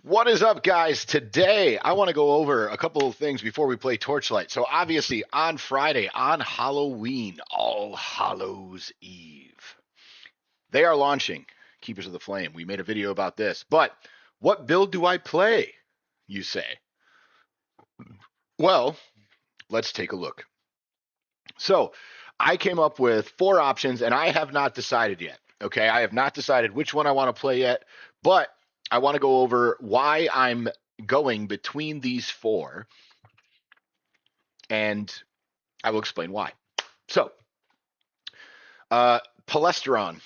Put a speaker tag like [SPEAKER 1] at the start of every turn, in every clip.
[SPEAKER 1] What is up, guys? Today, I want to go over a couple of things before we play Torchlight. So, obviously, on Friday, on Halloween, All Hallows Eve, they are launching Keepers of the Flame. We made a video about this. But what build do I play, you say? Well, let's take a look. So, I came up with 4 options, and I have not decided yet. Okay, I have not decided which one I want to play yet, but I want to go over why I'm going between these 4, and I will explain why. So, Paleron,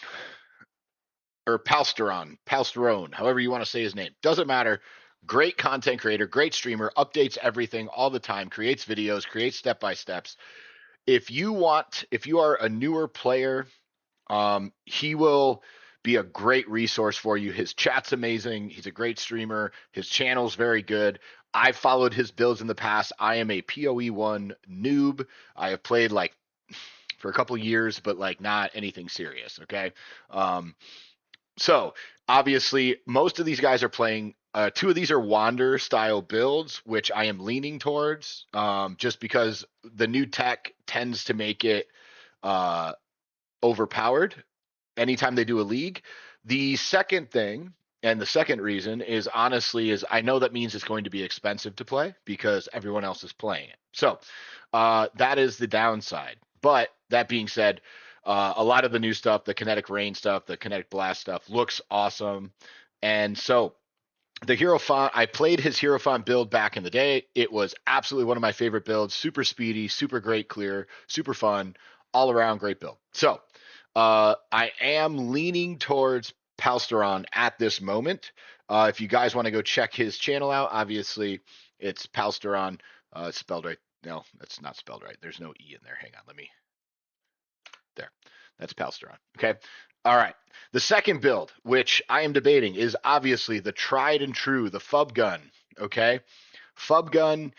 [SPEAKER 1] or Paleron, however you want to say his name, doesn't matter. Great content creator, great streamer, updates everything all the time, creates videos, creates step-by-steps. If you are a newer player, he will be a great resource for you. His chat's amazing. He's a great streamer. His channel's very good. I've followed his builds in the past. I am a PoE 1 noob. I have played for a couple years, but not anything serious. Okay. So obviously most of these guys are playing. 2 of these are Wander style builds, which I am leaning towards, just because the new tech tends to make it overpowered anytime they do a league. The second thing, and the second reason is I know that means it's going to be expensive to play because everyone else is playing it. So that is the downside. But that being said, a lot of the new stuff, the kinetic rain stuff, the kinetic blast stuff looks awesome. And so the Hierophant, I played his Hierophant build back in the day. It was absolutely one of my favorite builds. Super speedy, super great clear, super fun, all around great build. So I am leaning towards Paleron at this moment. If you guys want to go check his channel out, obviously it's Paleron. It's spelled right. No, that's not spelled right. There's no E in there. Hang on. There. That's Paleron. Okay. All right. The second build, which I am debating, is obviously the tried and true, the Fubgun. Okay. Fubgun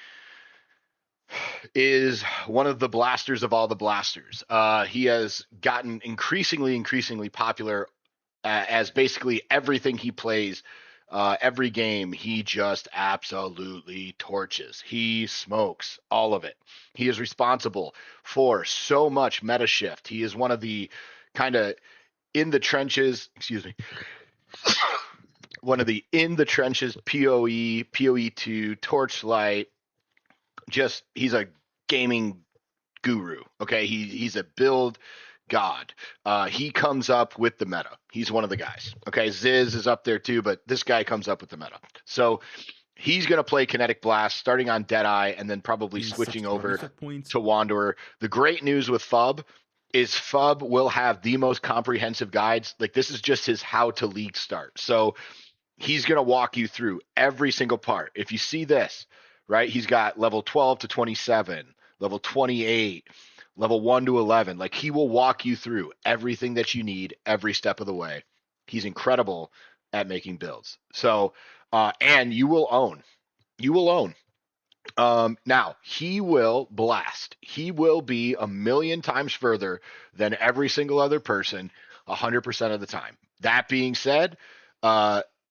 [SPEAKER 1] is one of the blasters of all the blasters. He has gotten increasingly popular as basically everything he plays, every game, he just absolutely torches. He smokes all of it. He is responsible for so much meta shift. He is one of the kind of in the trenches, one of the in the trenches PoE, PoE2, Torchlight. Just he's a gaming guru. Okay, he's a build god. He comes up with the meta. He's one of the guys. Okay, Ziz is up there too, but this guy comes up with the meta. So he's going to play Kinetic Blast starting on Deadeye and then probably switching over to Wanderer. The great news with Fub is Fub will have the most comprehensive guides. Like, this is just his how to league start. So he's going to walk you through every single part. If you see this, right, he's got level 12 to 27, level 28, level 1 to 11. Like, he will walk you through everything that you need every step of the way. He's incredible at making builds. So, and you will own. Now, he will blast. He will be a million times further than every single other person 100% of the time. That being said,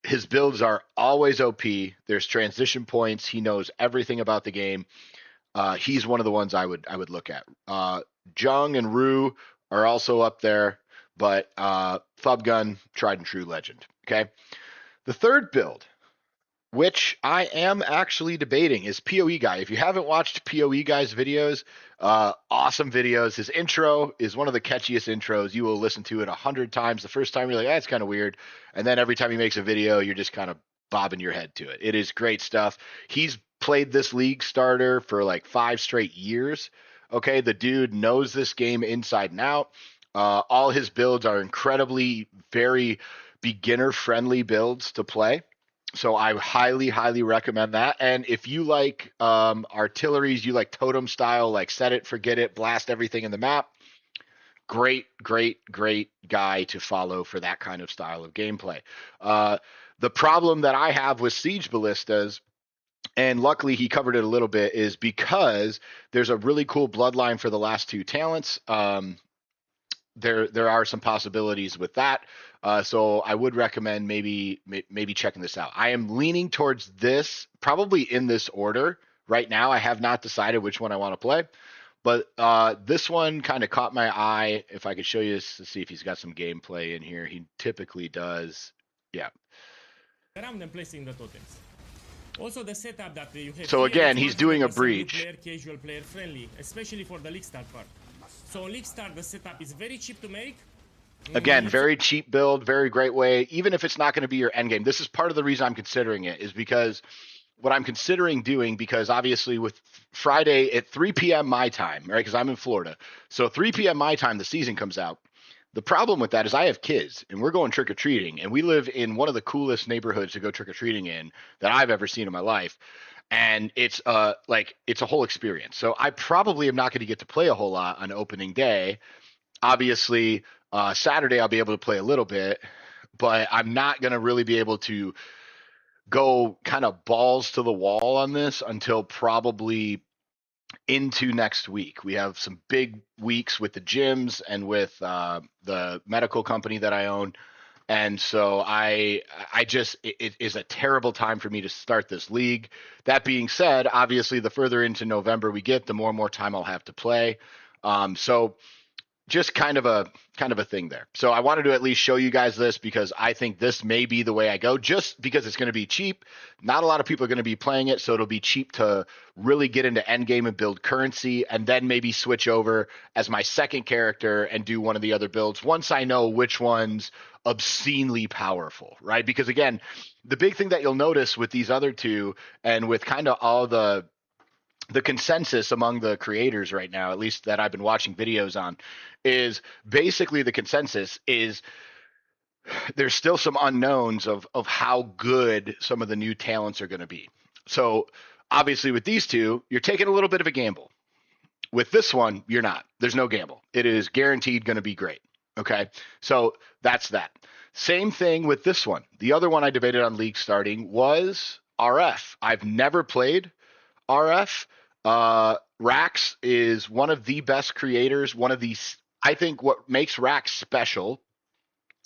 [SPEAKER 1] his builds are always OP. There's transition points. He knows everything about the game. He's one of the ones I would look at. Jung and Rue are also up there, but Fubgun, tried and true legend. Okay. The third build, which I am actually debating, is PoE Guy. If you haven't watched PoE Guy's videos, awesome videos. His intro is one of the catchiest intros. You will listen to it 100 times. The first time you're like, that's kind of weird. And then every time he makes a video, you're just kind of bobbing your head to it. It is great stuff. He's played this league starter for like 5 straight years. Okay, the dude knows this game inside and out. All his builds are incredibly, very beginner-friendly builds to play. So I highly recommend that. And if you like artilleries, you like totem style, like set it, forget it, blast everything in the map, great guy to follow for that kind of style of gameplay. The problem that I have with Siege Ballistas, and luckily he covered it a little bit, is because there's a really cool bloodline for the last 2 talents. There are some possibilities with that. So I would recommend maybe checking this out. I am leaning towards this probably in this order. Right now, I have not decided which one I want to play, but this one kind of caught my eye. If I could show you this to see if he's got some gameplay in here, he typically does. Yeah.
[SPEAKER 2] Around and placing the totems. Also, the setup that you have
[SPEAKER 1] So
[SPEAKER 2] here
[SPEAKER 1] again,
[SPEAKER 2] is
[SPEAKER 1] he's doing a
[SPEAKER 2] 100%
[SPEAKER 1] breach.
[SPEAKER 2] Player, casual player friendly, especially for the League Start part. So on League Start, the setup is very cheap to make.
[SPEAKER 1] Again, very cheap build, very great way. Even if it's not going to be your end game, this is part of the reason I'm considering it, is because what I'm considering doing, because obviously with Friday at 3 p.m. my time, right? Because I'm in Florida. So 3 p.m. my time, the season comes out. The problem with that is I have kids and we're going trick or treating, and we live in one of the coolest neighborhoods to go trick or treating in that I've ever seen in my life. And it's it's a whole experience. So I probably am not going to get to play a whole lot on opening day. Obviously, Saturday I'll be able to play a little bit, but I'm not going to really be able to go kind of balls to the wall on this until probably into next week. We have some big weeks with the gyms and with the medical company that I own. And so I just, it is a terrible time for me to start this league. That being said, obviously the further into November we get, the more and more time I'll have to play. So just kind of a thing there. So I wanted to at least show you guys this because I think this may be the way I go, just because it's going to be cheap. Not a lot of people are going to be playing it, so it'll be cheap to really get into endgame and build currency, and then maybe switch over as my second character and do one of the other builds once I know which one's obscenely powerful, right? Because again, the big thing that you'll notice with these other two and with kind of all the consensus among the creators right now, at least that I've been watching videos on, is basically the consensus is there's still some unknowns of how good some of the new talents are going to be. So obviously with these two, you're taking a little bit of a gamble. With this one, you're not. There's no gamble. It is guaranteed going to be great. Okay. So that's that. Same thing with this one. The other one I debated on league starting was RF. I've never played RF. Rax is one of the best creators. One of these, I think what makes Rax special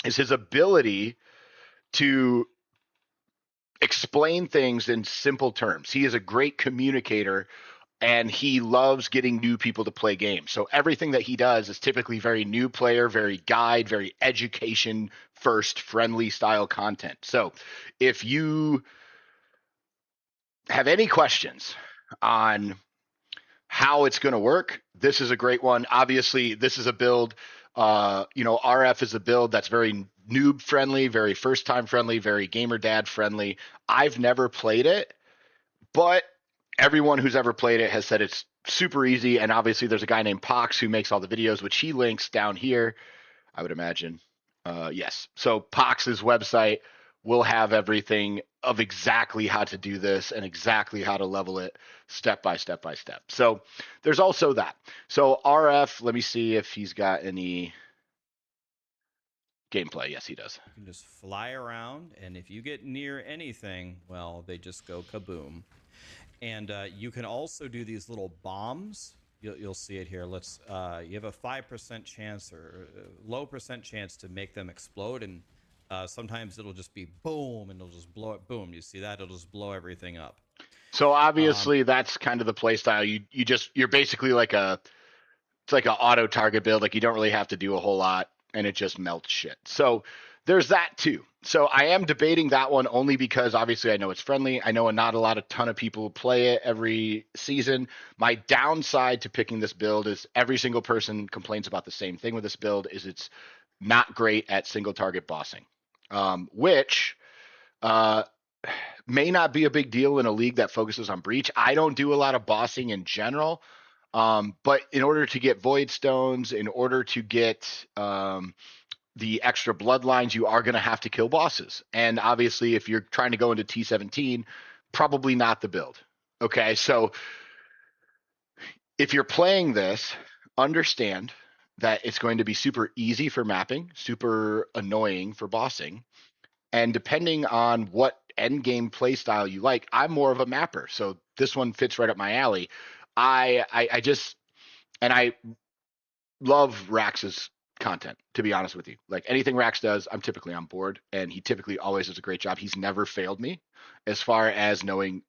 [SPEAKER 1] is his ability to explain things in simple terms. He is a great communicator and he loves getting new people to play games. So everything that he does is typically very new player, very guide, very education first, friendly style content. So if you have any questions on how it's going to work, this is a great one. Obviously, this is a build. RF is a build that's very noob friendly, very first time friendly, very gamer dad friendly. I've never played it, but everyone who's ever played it has said it's super easy. And obviously, there's a guy named Pox who makes all the videos, which he links down here, I would imagine. Yes. So Pox's website will have everything of exactly how to do this and exactly how to level it step by step by step. So there's also that. So RF, let me see if he's got any gameplay. Yes, he does.
[SPEAKER 3] You can just fly around, and if you get near anything, well, they just go kaboom. And you can also do these little bombs. You'll see it here. Let's. You have a 5% chance or low percent chance to make them explode, and sometimes it'll just be boom, and it'll just blow it. Boom. You see that? It'll just blow everything up.
[SPEAKER 1] So obviously, that's kind of the play style. You're basically like it's like an auto target build. Like you don't really have to do a whole lot, and it just melts shit. So there's that too. So I am debating that one only because obviously I know it's friendly. I know not a ton of people play it every season. My downside to picking this build is every single person complains about the same thing with this build is it's not great at single target bossing, which may not be a big deal in a league that focuses on breach. I don't do a lot of bossing in general. But in order to get void stones, in order to get the extra bloodlines, you are going to have to kill bosses. And obviously, if you're trying to go into T17, probably not the build. Okay, so if you're playing this, understand that it's going to be super easy for mapping, super annoying for bossing. And depending on what end game play style you like, I'm more of a mapper. So this one fits right up my alley. I love Rax's content, to be honest with you. Like anything Rax does, I'm typically on board, and he typically always does a great job. He's never failed me as far as knowing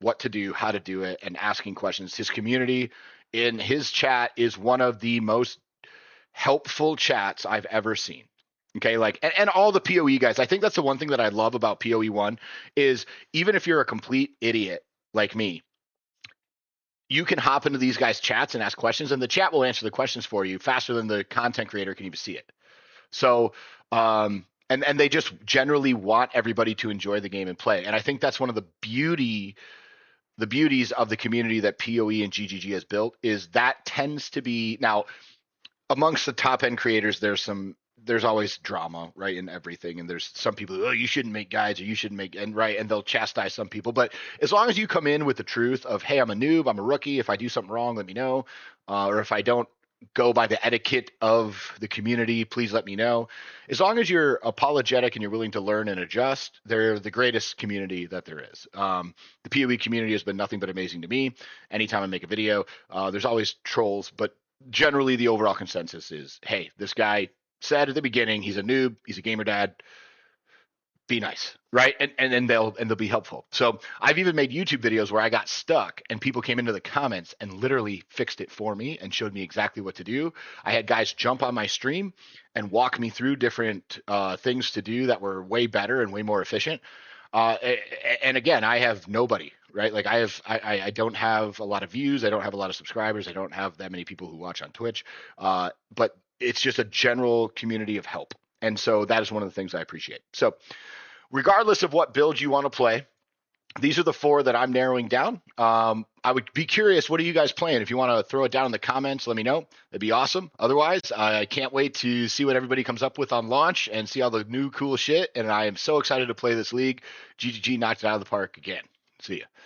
[SPEAKER 1] what to do, how to do it, and asking questions. His community in his chat is one of the most helpful chats I've ever seen. Okay, like and all the PoE guys, I think that's the one thing that I love about PoE 1 is even if you're a complete idiot like me, you can hop into these guys' chats and ask questions, and the chat will answer the questions for you faster than the content creator can even see it. So, and they just generally want everybody to enjoy the game and play. And I think that's one of the beauties of the community that PoE and GGG has built is that tends to be now amongst the top end creators. There's always drama, right, in everything, and there's some people, oh, you shouldn't make guides, or you shouldn't make, and right, and they'll chastise some people. But as long as you come in with the truth of, hey, I'm a noob, I'm a rookie, if I do something wrong, let me know, or if I don't go by the etiquette of the community, please let me know. As long as you're apologetic and you're willing to learn and adjust, they're the greatest community that there is. The PoE community has been nothing but amazing to me. Anytime I make a video, there's always trolls, but generally the overall consensus is, hey, this guy said at the beginning he's a noob, he's a gamer dad, be nice, right? And then they'll be helpful. So I've even made YouTube videos where I got stuck and people came into the comments and literally fixed it for me and showed me exactly what to do. I had guys jump on my stream and walk me through different things to do that were way better and way more efficient. And again, I have nobody, right? Like I don't have a lot of views, I don't have a lot of subscribers, I don't have that many people who watch on Twitch, but it's just a general community of help. And so that is one of the things I appreciate. So regardless of what build you want to play, these are the 4 that I'm narrowing down. I would be curious, what are you guys playing? If you want to throw it down in the comments, let me know. That'd be awesome. Otherwise, I can't wait to see what everybody comes up with on launch and see all the new cool shit. And I am so excited to play this league. GGG knocked it out of the park again. See ya.